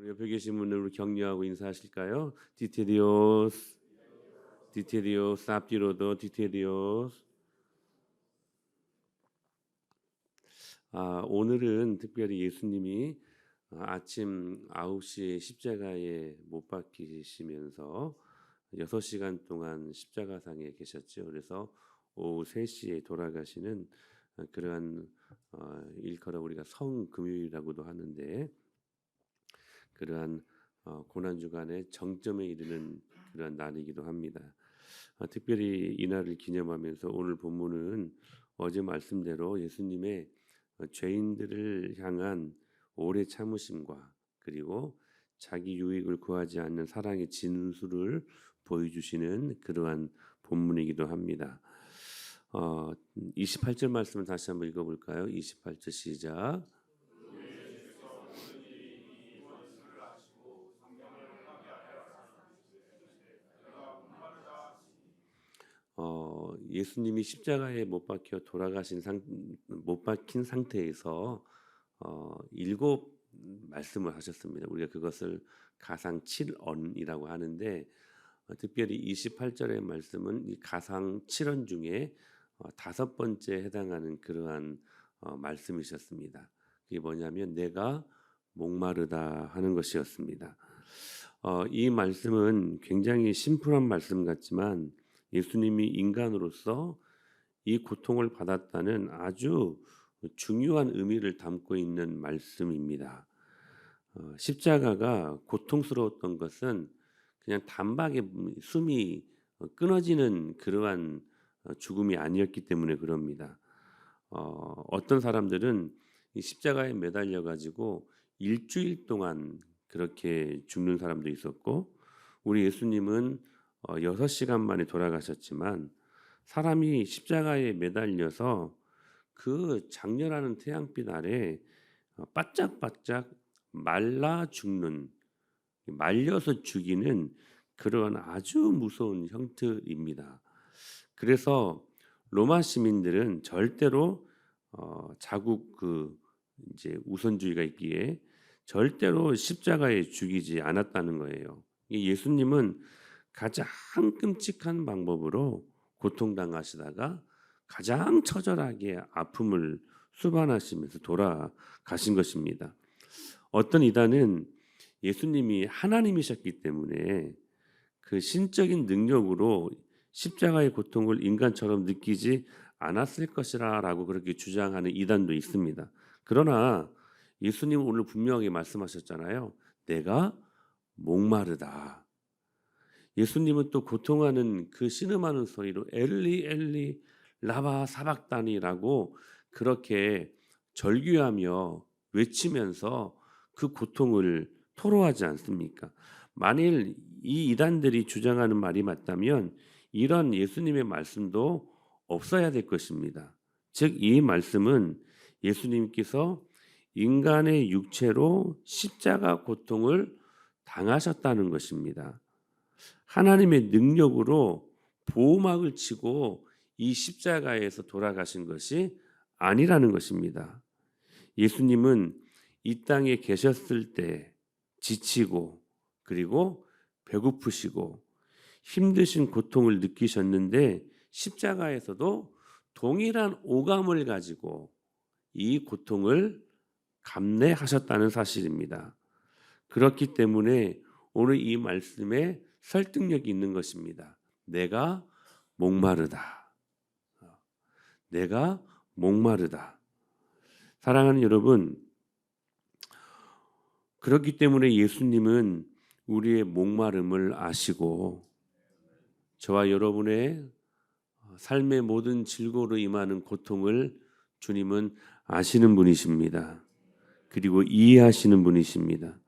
우리 옆에 계신 분들 격려하고 인사하실까요? 디테디오스, 디테디오스, 앞뒤로도 디테디오스. 오늘은 특별히 예수님이 아침 9시에 십자가에 못 박히시면서 6시간 동안 십자가상에 계셨죠. 그래서 오후 3시에 돌아가시는 그러한 일컬어 우리가 성금요일이라고도 하는데, 그러한 고난 주간의 정점에 이르는 그러한 날이기도 합니다. 특별히 이 날을 기념하면서 오늘 본문은 어제 말씀대로 예수님의 죄인들을 향한 오래 참으심과 그리고 자기 유익을 구하지 않는 사랑의 진수를 보여주시는 그러한 본문이기도 합니다. 28절 말씀을 다시 한번 읽어볼까요? 28절 시작. 예수님이 십자가에 못 박힌 상태에서 일곱 말씀을 하셨습니다. 우리가 그것을 가상 7언이라고 하는데, 특별히 28절의 말씀은 이 가상 7언 중에 다섯 번째 해당하는 그러한 말씀이셨습니다. 그게 뭐냐면 내가 목마르다 하는 것이었습니다. 이 말씀은 굉장히 심플한 말씀 같지만 예수님이 인간으로서 이 고통을 받았다는 아주 중요한 의미를 담고 있는 말씀입니다. 십자가가 고통스러웠던 것은 그냥 단박에 숨이 끊어지는 그러한 죽음이 아니었기 때문에 그럽니다. 어떤 사람들은 이 십자가에 매달려 가지고 일주일 동안 그렇게 죽는 사람도 있었고, 우리 예수님은 6시간 만에 돌아가셨지만 사람이 십자가에 매달려서 그 장렬하는 태양빛 아래 바짝바짝 말려서 죽이는 그런 아주 무서운 형태입니다. 그래서 로마 시민들은 절대로 자국 이제 우선주의가 있기에 절대로 십자가에 죽이지 않았다는 거예요. 예수님은 가장 끔찍한 방법으로 고통당하시다가 가장 처절하게 아픔을 수반하시면서 돌아가신 것입니다. 어떤 이단은 예수님이 하나님이셨기 때문에 그 신적인 능력으로 십자가의 고통을 인간처럼 느끼지 않았을 것이라고 그렇게 주장하는 이단도 있습니다. 그러나 예수님은 오늘 분명하게 말씀하셨잖아요. 내가 목마르다. 예수님은 또 고통하는 그 신음하는 소리로 엘리 엘리 라바 사박다니라고 그렇게 절규하며 외치면서 그 고통을 토로하지 않습니까? 만일 이 이단들이 주장하는 말이 맞다면 이런 예수님의 말씀도 없어야 될 것입니다. 즉 이 말씀은 예수님께서 인간의 육체로 십자가 고통을 당하셨다는 것입니다. 하나님의 능력으로 보호막을 치고 이 십자가에서 돌아가신 것이 아니라는 것입니다. 예수님은 이 땅에 계셨을 때 지치고 그리고 배고프시고 힘드신 고통을 느끼셨는데 십자가에서도 동일한 오감을 가지고 이 고통을 감내하셨다는 사실입니다. 그렇기 때문에 오늘 이 말씀에 설득력이 있는 것입니다. 내가 목마르다. 내가 목마르다. 사랑하는 여러분, 그렇기 때문에 예수님은 우리의 목마름을 아시고 저와 여러분의 삶의 모든 즐거움으로 임하는 고통을 주님은 아시는 분이십니다. 그리고 이해하시는 분이십니다.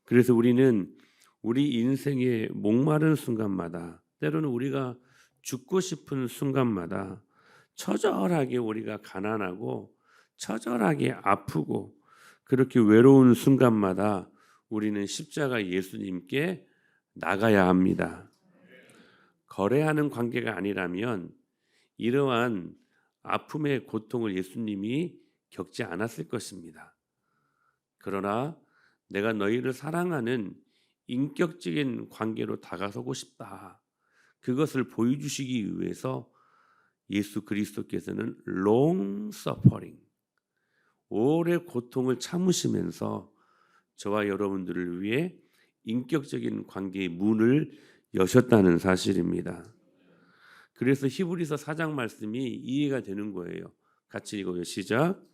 그래서 우리는 우리 인생의 목마른 순간마다, 때로는 우리가 죽고 싶은 순간마다, 처절하게 우리가 가난하고 처절하게 아프고 그렇게 외로운 순간마다 우리는 십자가 예수님께 나가야 합니다. 거래하는 관계가 아니라면 이러한 아픔의 고통을 예수님이 겪지 않았을 것입니다. 그러나 내가 너희를 사랑하는 인격적인 관계로 다가서고 싶다. 그것을 보여주시기 위해서 예수 그리스도께서는 long suffering, 오래 고통을 참으시면서 저와 여러분들을 위해 인격적인 관계의 문을 여셨다는 사실입니다. 그래서 히브리서 4장 말씀이 이해가 되는 거예요. 같이 읽어요. 시작.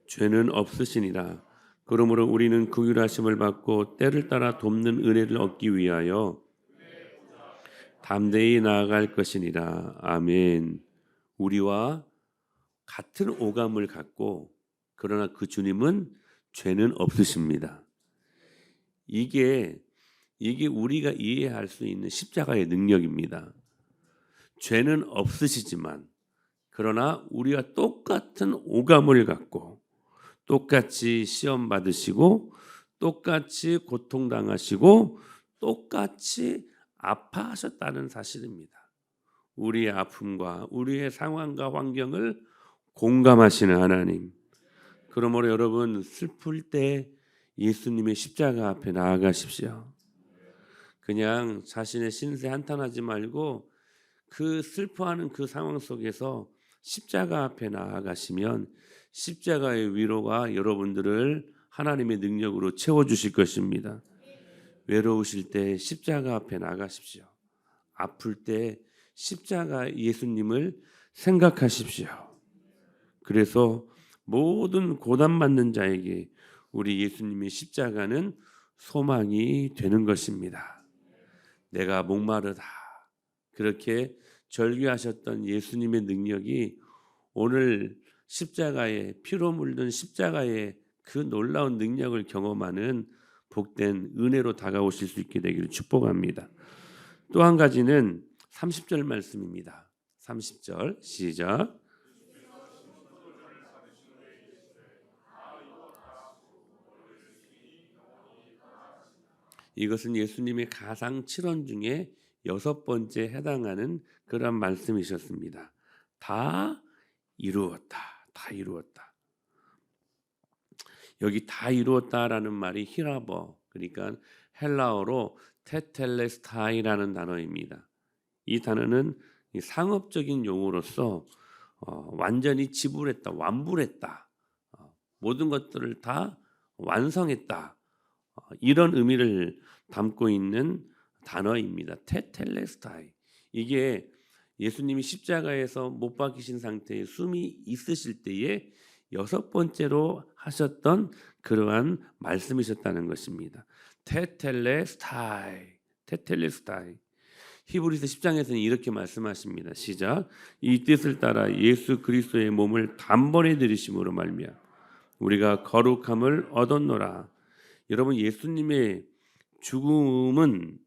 죄는 없으시니라. 그러므로 우리는 긍휼하심을 받고 때를 따라 돕는 은혜를 얻기 위하여 담대히 나아갈 것이니라. 아멘. 우리와 같은 오감을 갖고 그러나 그 주님은 죄는 없으십니다. 이게 우리가 이해할 수 있는 십자가의 능력입니다. 죄는 없으시지만 그러나 우리가 똑같은 오감을 갖고 똑같이 시험 받으시고 똑같이 고통당하시고 똑같이 아파하셨다는 사실입니다. 우리의 아픔과 우리의 상황과 환경을 공감하시는 하나님. 그러므로 여러분 슬플 때 예수님의 십자가 앞에 나아가십시오. 그냥 자신의 신세 한탄하지 말고 그 슬퍼하는 그 상황 속에서 십자가 앞에 나아가시면 십자가의 위로가 여러분들을 하나님의 능력으로 채워주실 것입니다. 외로우실 때 십자가 앞에 나가십시오. 아플 때 십자가 예수님을 생각하십시오. 그래서 모든 고난받는 자에게 우리 예수님의 십자가는 소망이 되는 것입니다. 내가 목마르다 그렇게 절규하셨던 예수님의 능력이 오늘 십자가에 피로 물든 십자가의 그 놀라운 능력을 경험하는 복된 은혜로 다가오실 수 있게 되기를 축복합니다. 또 한 가지는 30절 말씀입니다. 30절 시작. 이것은 예수님의 가상 7원 중에 6번째 해당하는 그런 말씀이셨습니다. 다 이루었다. 다 이루었다. 여기 다 이루었다라는 말이 히라버, 그러니까 헬라어로 테텔레스타이라는 단어입니다. 이 단어는 상업적인 용어로서 완전히 지불했다, 완불했다, 모든 것들을 다 완성했다, 이런 의미를 담고 있는 단어입니다. 테텔레스타이. 이게 예수님이 십자가에서 못 박히신 상태에 숨이 있으실 때에 6번째로 하셨던 그러한 말씀이셨다는 것입니다. 테텔레스타이. 테텔레스타이. 히브리서 10장에서는 이렇게 말씀하십니다. 시작. 이 뜻을 따라 예수 그리스도의 몸을 단번에 들이심으로 말미암아 우리가 거룩함을 얻었노라. 여러분 예수님의 죽음은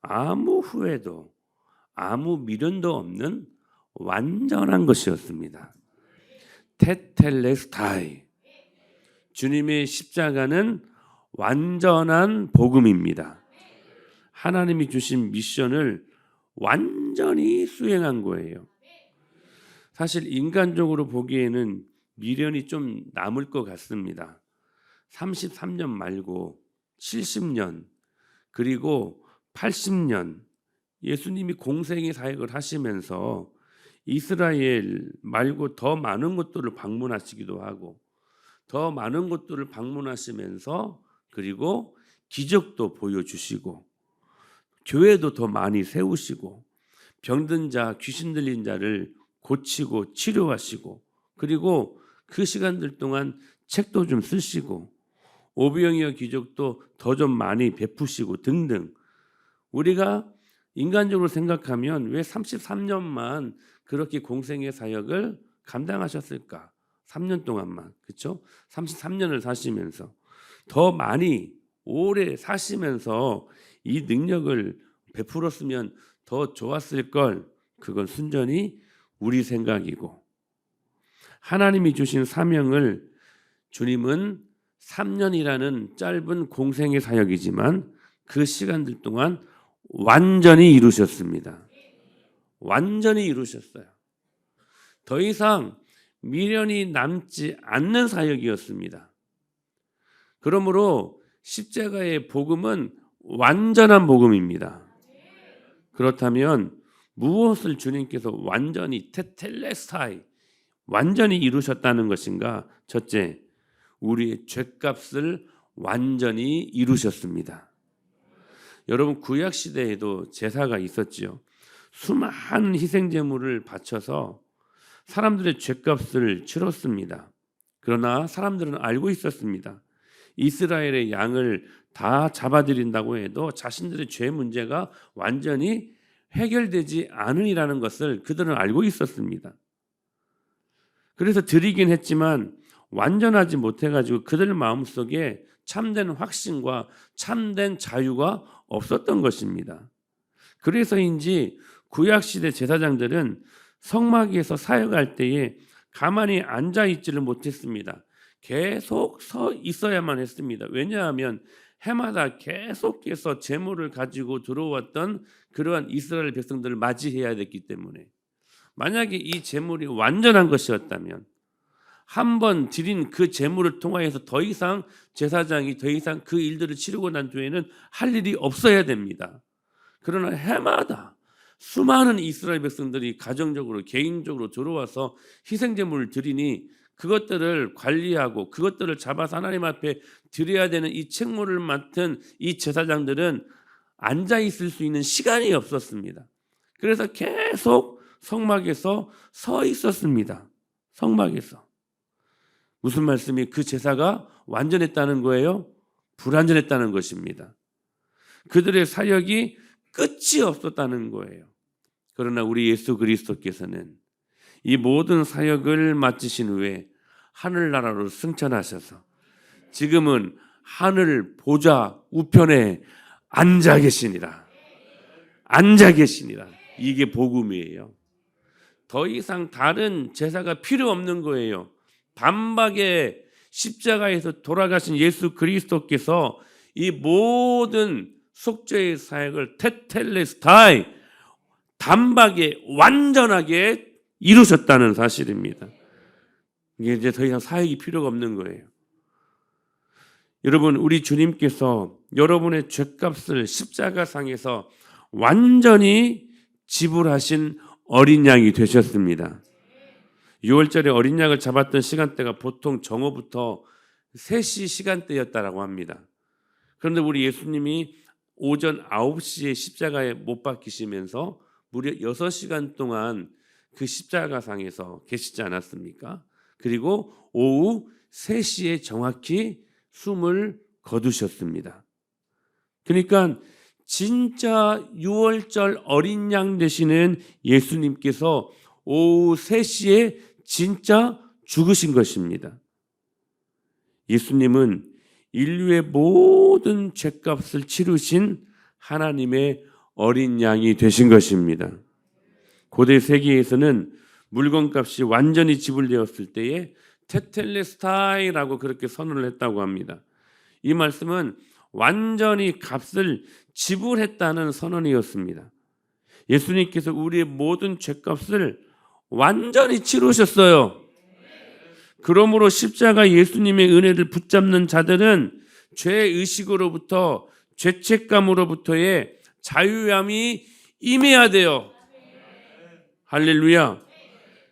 아무 후회도 아무 미련도 없는 완전한 것이었습니다. 테텔레스타이. 주님의 십자가는 완전한 복음입니다. 하나님이 주신 미션을 완전히 수행한 거예요. 사실 인간적으로 보기에는 미련이 좀 남을 것 같습니다. 33년 말고 70년 그리고 80년 예수님이 공생의 사역을 하시면서 이스라엘 말고 더 많은 곳들을 방문하시기도 하고 더 많은 곳들을 방문하시면서 그리고 기적도 보여주시고 교회도 더 많이 세우시고 병든 자, 귀신 들린 자를 고치고 치료하시고 그리고 그 시간들 동안 책도 좀 쓰시고 오병이어 기적도 더 좀 많이 베푸시고 등등. 우리가 인간적으로 생각하면 왜 33년만 그렇게 공생의 사역을 감당하셨을까? 3년 동안만, 그렇죠? 33년을 사시면서 더 많이 오래 사시면서 이 능력을 베풀었으면 더 좋았을 걸. 그건 순전히 우리 생각이고 하나님이 주신 사명을 주님은 3년이라는 짧은 공생의 사역이지만 그 시간들 동안 완전히 이루셨습니다. 완전히 이루셨어요. 더 이상 미련이 남지 않는 사역이었습니다. 그러므로 십자가의 복음은 완전한 복음입니다. 그렇다면 무엇을 주님께서 완전히 테텔레스타이 완전히 이루셨다는 것인가? 첫째, 우리의 죄값을 완전히 이루셨습니다. 여러분, 구약 시대에도 제사가 있었지요. 수많은 희생 제물을 바쳐서 사람들의 죄값을 치렀습니다. 그러나 사람들은 알고 있었습니다. 이스라엘의 양을 다 잡아들인다고 해도 자신들의 죄 문제가 완전히 해결되지 않으리라는 것을 그들은 알고 있었습니다. 그래서 드리긴 했지만 완전하지 못해가지고 그들 마음속에 참된 확신과 참된 자유가 없었던 것입니다. 그래서인지 구약시대 제사장들은 성막에서 사역할 때에 가만히 앉아있지를 못했습니다. 계속 서 있어야만 했습니다. 왜냐하면 해마다 계속해서 제물을 가지고 들어왔던 그러한 이스라엘 백성들을 맞이해야 됐기 때문에, 만약에 이 제물이 완전한 것이었다면 한 번 드린 그 제물을 통하여서 더 이상 제사장이 더 이상 그 일들을 치르고 난 뒤에는 할 일이 없어야 됩니다. 그러나 해마다 수많은 이스라엘 백성들이 가정적으로 개인적으로 들어와서 희생제물을 드리니 그것들을 관리하고 그것들을 잡아서 하나님 앞에 드려야 되는 이 책무를 맡은 이 제사장들은 앉아 있을 수 있는 시간이 없었습니다. 그래서 계속 성막에서 서 있었습니다. 성막에서. 무슨 말씀이? 그 제사가 완전했다는 거예요? 불완전했다는 것입니다. 그들의 사역이 끝이 없었다는 거예요. 그러나 우리 예수 그리스도께서는 이 모든 사역을 마치신 후에 하늘나라로 승천하셔서 지금은 하늘 보좌 우편에 앉아 계시니라. 앉아 계시니라. 이게 복음이에요. 더 이상 다른 제사가 필요 없는 거예요. 단박에 십자가에서 돌아가신 예수 그리스도께서 이 모든 속죄의 사역을 테텔레스타이 단박에 완전하게 이루셨다는 사실입니다. 이게 이제 더 이상 사역이 필요가 없는 거예요. 여러분, 우리 주님께서 여러분의 죄값을 십자가상에서 완전히 지불하신 어린 양이 되셨습니다. 6월절에 어린 양을 잡았던 시간대가 보통 정오부터 3시 시간대였다라고 합니다. 그런데 우리 예수님이 오전 9시에 십자가에 못 박히시면서 무려 6시간 동안 그 십자가상에서 계시지 않았습니까? 그리고 오후 3시에 정확히 숨을 거두셨습니다. 그러니까 진짜 6월절 어린 양 되시는 예수님께서 오후 3시에 진짜 죽으신 것입니다. 예수님은 인류의 모든 죄값을 치르신 하나님의 어린 양이 되신 것입니다. 고대 세계에서는 물건값이 완전히 지불되었을 때에 테텔레스타이라고 그렇게 선언을 했다고 합니다. 이 말씀은 완전히 값을 지불했다는 선언이었습니다. 예수님께서 우리의 모든 죄값을 완전히 치르셨어요. 그러므로 십자가 예수님의 은혜를 붙잡는 자들은 죄의식으로부터 죄책감으로부터의 자유함이 임해야 돼요. 할렐루야.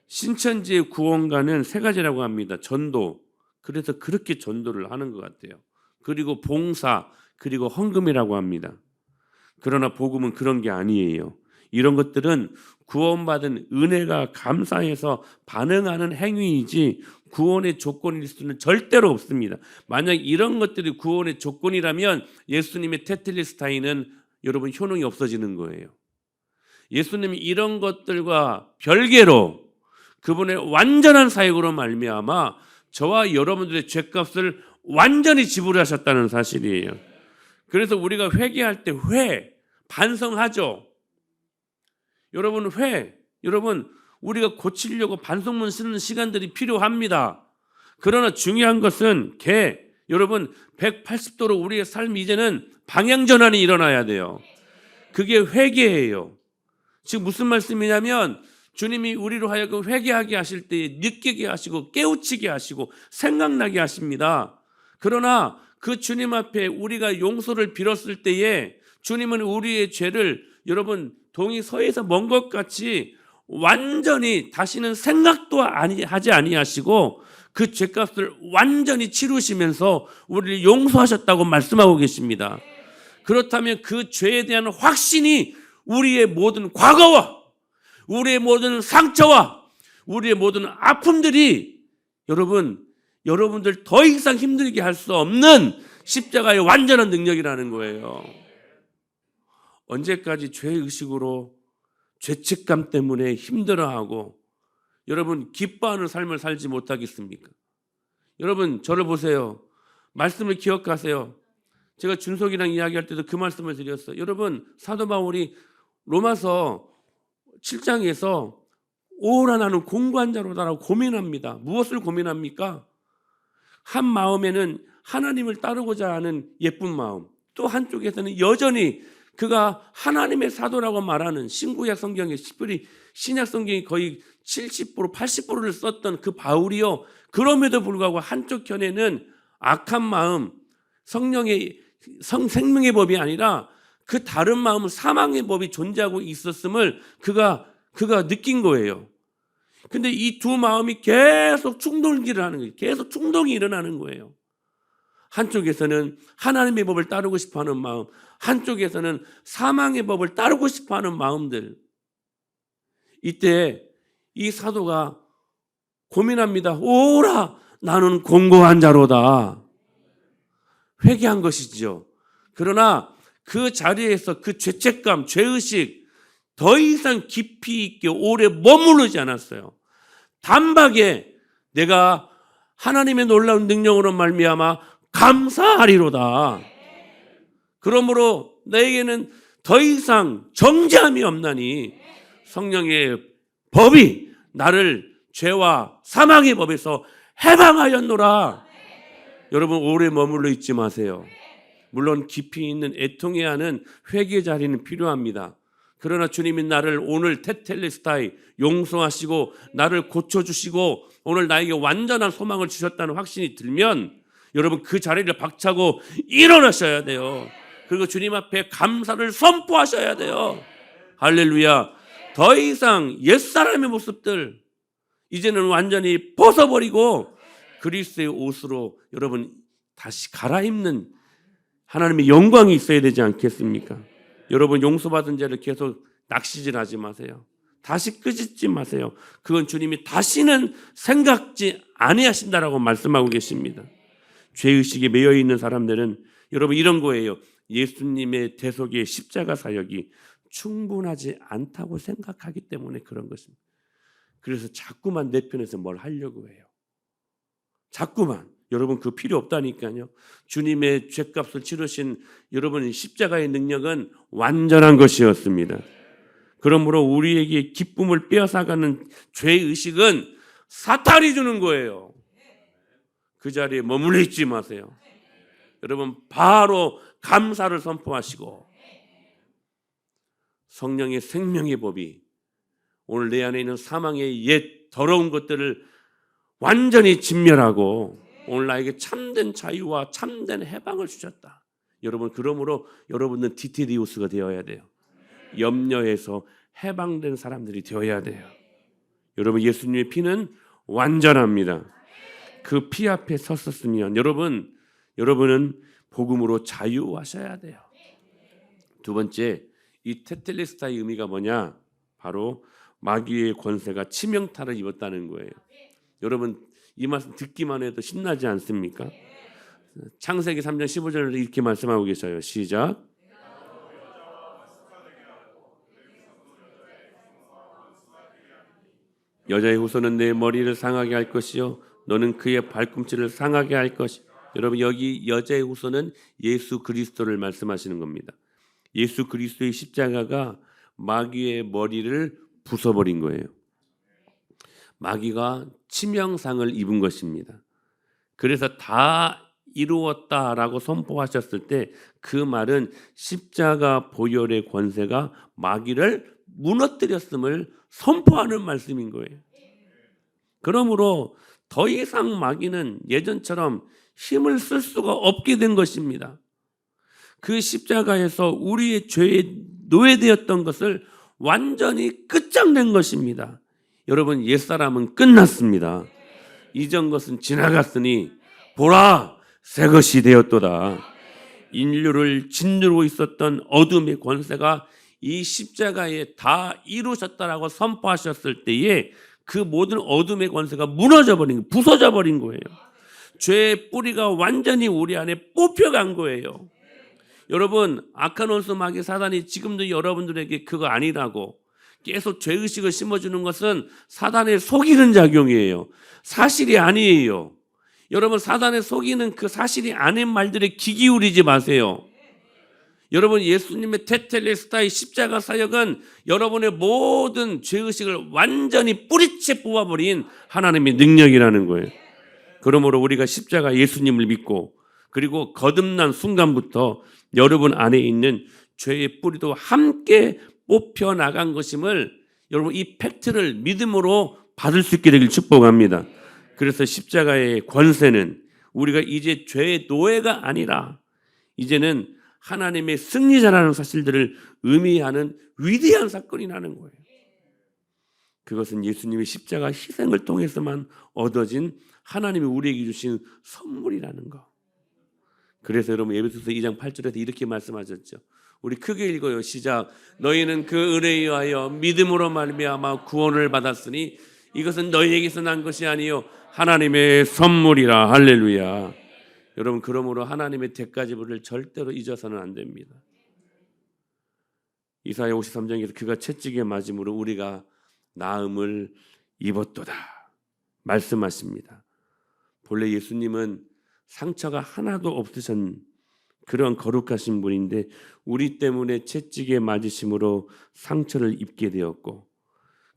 신천지의 구원가는 3가지라고 합니다. 전도, 그래서 그렇게 전도를 하는 것 같아요. 그리고 봉사, 그리고 헌금이라고 합니다. 그러나 복음은 그런 게 아니에요. 이런 것들은 구원받은 은혜가 감사해서 반응하는 행위이지 구원의 조건일 수는 절대로 없습니다. 만약 이런 것들이 구원의 조건이라면 예수님의 테텔레스타이는 여러분 효능이 없어지는 거예요. 예수님이 이런 것들과 별개로 그분의 완전한 사역으로 말미암아 저와 여러분들의 죄값을 완전히 지불하셨다는 사실이에요. 그래서 우리가 회개할 때 반성하죠. 여러분 우리가 고치려고 반성문 쓰는 시간들이 필요합니다. 그러나 중요한 것은 여러분 180도로 우리의 삶이 이제는 방향전환이 일어나야 돼요. 그게 회개예요. 지금 무슨 말씀이냐면 주님이 우리로 하여금 회개하게 하실 때 느끼게 하시고 깨우치게 하시고 생각나게 하십니다. 그러나 그 주님 앞에 우리가 용서를 빌었을 때에 주님은 우리의 죄를 여러분 동이 서에서 먼 것 같이 완전히 다시는 생각도 하지 아니하시고 그 죄값을 완전히 치르시면서 우리를 용서하셨다고 말씀하고 계십니다. 그렇다면 그 죄에 대한 확신이 우리의 모든 과거와 우리의 모든 상처와 우리의 모든 아픔들이 여러분들 더 이상 힘들게 할 수 없는 십자가의 완전한 능력이라는 거예요. 언제까지 죄의식으로 죄책감 때문에 힘들어하고 여러분 기뻐하는 삶을 살지 못하겠습니까? 여러분 저를 보세요. 말씀을 기억하세요. 제가 준석이랑 이야기할 때도 그 말씀을 드렸어요. 여러분 사도 바울이 로마서 7장에서 오라 나는 공고한 자로다라고 고민합니다. 무엇을 고민합니까? 한 마음에는 하나님을 따르고자 하는 예쁜 마음, 또 한쪽에서는 여전히 그가 하나님의 사도라고 말하는 신구약 성경의 신약 성경이 거의 70% 80%를 썼던 그 바울이요. 그럼에도 불구하고 한쪽 편에는 악한 마음, 생명의 법이 아니라 그 다른 마음은 사망의 법이 존재하고 있었음을 그가 느낀 거예요. 근데 이 두 마음이 계속 충돌질을 하는 거예요. 계속 충동이 일어나는 거예요. 한쪽에서는 하나님의 법을 따르고 싶어하는 마음, 한쪽에서는 사망의 법을 따르고 싶어하는 마음들. 이때 이 사도가 고민합니다. 오라 나는 공고한 자로다. 회개한 것이죠. 그러나 그 자리에서 그 죄책감, 죄의식 더 이상 깊이 있게 오래 머무르지 않았어요. 단박에 내가 하나님의 놀라운 능력으로 말미암아 감사하리로다. 그러므로 너에게는 더 이상 정죄함이 없나니 성령의 법이 나를 죄와 사망의 법에서 해방하였노라. 여러분 오래 머물러 있지 마세요. 물론 깊이 있는 애통해야 하는 회개 자리는 필요합니다. 그러나 주님이 나를 오늘 테텔레스타이 용서하시고 나를 고쳐주시고 오늘 나에게 완전한 소망을 주셨다는 확신이 들면 여러분 그 자리를 박차고 일어나셔야 돼요. 그리고 주님 앞에 감사를 선포하셔야 돼요. 할렐루야. 더 이상 옛사람의 모습들 이제는 완전히 벗어버리고 그리스도의 옷으로 여러분 다시 갈아입는 하나님의 영광이 있어야 되지 않겠습니까? 여러분 용서받은 죄를 계속 낚시질하지 마세요. 다시 끄집지 마세요. 그건 주님이 다시는 생각지 아니하신다라고 말씀하고 계십니다. 죄의식에 매여 있는 사람들은 여러분 이런 거예요. 예수님의 대속의 십자가 사역이 충분하지 않다고 생각하기 때문에 그런 것입니다. 그래서 자꾸만 내 편에서 뭘 하려고 해요. 자꾸만. 여러분 그 필요 없다니까요. 주님의 죄값을 치르신 여러분의 십자가의 능력은 완전한 것이었습니다. 그러므로 우리에게 기쁨을 빼앗아가는 죄의식은 사탄이 주는 거예요. 그 자리에 머물러 있지 마세요. 여러분 바로 감사를 선포하시고 성령의 생명의 법이 오늘 내 안에 있는 사망의 옛 더러운 것들을 완전히 진멸하고 오늘 나에게 참된 자유와 참된 해방을 주셨다. 여러분 그러므로 여러분은 디테리우스가 되어야 돼요. 염려에서 해방된 사람들이 되어야 돼요. 여러분 예수님의 피는 완전합니다. 그 피 앞에 섰었으면 여러분은 복음으로 자유하셔야 돼요. 두 번째, 이 테텔레스타의 의미가 뭐냐? 바로 마귀의 권세가 치명타를 입었다는 거예요. 여러분 이 말씀 듣기만 해도 신나지 않습니까? 창세기 3장 15절을 이렇게 말씀하고 계셔요. 시작. 여자의 후손은 내 머리를 상하게 할 것이요 너는 그의 발꿈치를 상하게 할 것이. 여러분 여기 여자의 후손은 예수 그리스도를 말씀하시는 겁니다. 예수 그리스도의 십자가가 마귀의 머리를 부숴버린 거예요. 마귀가 치명상을 입은 것입니다. 그래서 다 이루었다라고 선포하셨을 때 그 말은 십자가 보혈의 권세가 마귀를 무너뜨렸음을 선포하는 말씀인 거예요. 그러므로 더 이상 마귀는 예전처럼 힘을 쓸 수가 없게 된 것입니다. 그 십자가에서 우리의 죄에 노예되었던 것을 완전히 끝장낸 것입니다. 여러분, 옛사람은 끝났습니다. 이전 것은 지나갔으니 보라, 새 것이 되었도다. 인류를 짓누르고 있었던 어둠의 권세가 이 십자가에 다 이루셨다라고 선포하셨을 때에 그 모든 어둠의 권세가 무너져 버린, 부서져 버린 거예요. 죄의 뿌리가 완전히 우리 안에 뽑혀간 거예요. 여러분, 악한 원수 마귀 사단이 지금도 여러분들에게 그거 아니라고 계속 죄의식을 심어주는 것은 사단의 속이는 작용이에요. 사실이 아니에요. 여러분, 사단의 속이는 그 사실이 아닌 말들에 귀 기울이지 마세요. 여러분, 예수님의 테텔레스타의 십자가 사역은 여러분의 모든 죄의식을 완전히 뿌리채 뽑아버린 하나님의 능력이라는 거예요. 그러므로 우리가 십자가 예수님을 믿고 그리고 거듭난 순간부터 여러분 안에 있는 죄의 뿌리도 함께 뽑혀 나간 것임을 여러분 이 팩트를 믿음으로 받을 수 있게 되길 축복합니다. 그래서 십자가의 권세는 우리가 이제 죄의 노예가 아니라 이제는 하나님의 승리자라는 사실들을 의미하는 위대한 사건이 나는 거예요. 그것은 예수님의 십자가 희생을 통해서만 얻어진 하나님이 우리에게 주신 선물이라는 거. 그래서 여러분 에베소서 2장 8절에서 이렇게 말씀하셨죠. 우리 크게 읽어요. 시작. 너희는 그 은혜에 의하여 믿음으로 말미암아 구원을 받았으니 이것은 너희에게서 난 것이 아니요 하나님의 선물이라. 할렐루야. 여러분, 그러므로 하나님의 대가지불을 절대로 잊어서는 안 됩니다. 이사야 53장에서 그가 채찍에 맞음으로 우리가 나음을 입었도다 말씀하십니다. 본래 예수님은 상처가 하나도 없으신 그런 거룩하신 분인데 우리 때문에 채찍에 맞으심으로 상처를 입게 되었고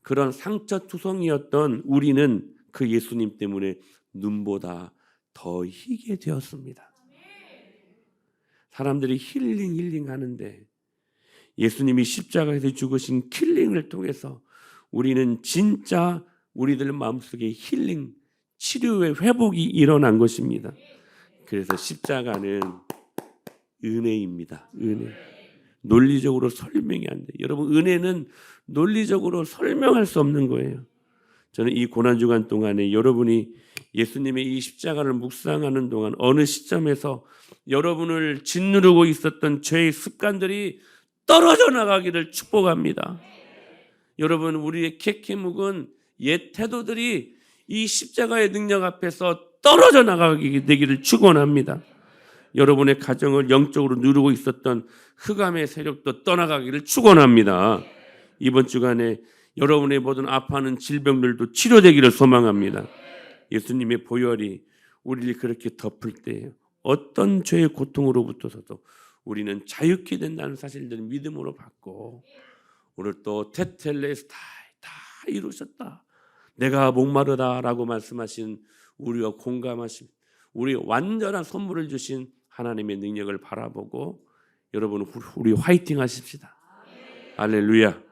그런 상처투성이었던 우리는 그 예수님 때문에 눈보다 더 희게 되었습니다. 사람들이 힐링 하는데 예수님이 십자가에서 죽으신 킬링을 통해서 우리는 진짜 우리들 마음속에 힐링, 치료의 회복이 일어난 것입니다. 그래서 십자가는 은혜입니다. 은혜. 논리적으로 설명이 안 돼요. 여러분, 은혜는 논리적으로 설명할 수 없는 거예요. 저는 이 고난주간 동안에 여러분이 예수님의 이 십자가를 묵상하는 동안 어느 시점에서 여러분을 짓누르고 있었던 죄의 습관들이 떨어져 나가기를 축복합니다. 여러분, 우리의 캐캐묵은 옛 태도들이 이 십자가의 능력 앞에서 떨어져 나가게 되기를 축원합니다. 여러분의 가정을 영적으로 누르고 있었던 흑암의 세력도 떠나가기를 축원합니다. 이번 주간에 여러분의 모든 아파하는 질병들도 치료되기를 소망합니다. 예수님의 보혈이 우리를 그렇게 덮을 때 어떤 죄의 고통으로부터서도 우리는 자유케 된다는 사실들을 믿음으로 받고 오늘 또 테텔레스타이 다 이루셨다. 내가 목마르다라고 말씀하신 우리와 공감하신 우리 완전한 선물을 주신 하나님의 능력을 바라보고 여러분 우리 화이팅 하십시다. 할렐루야.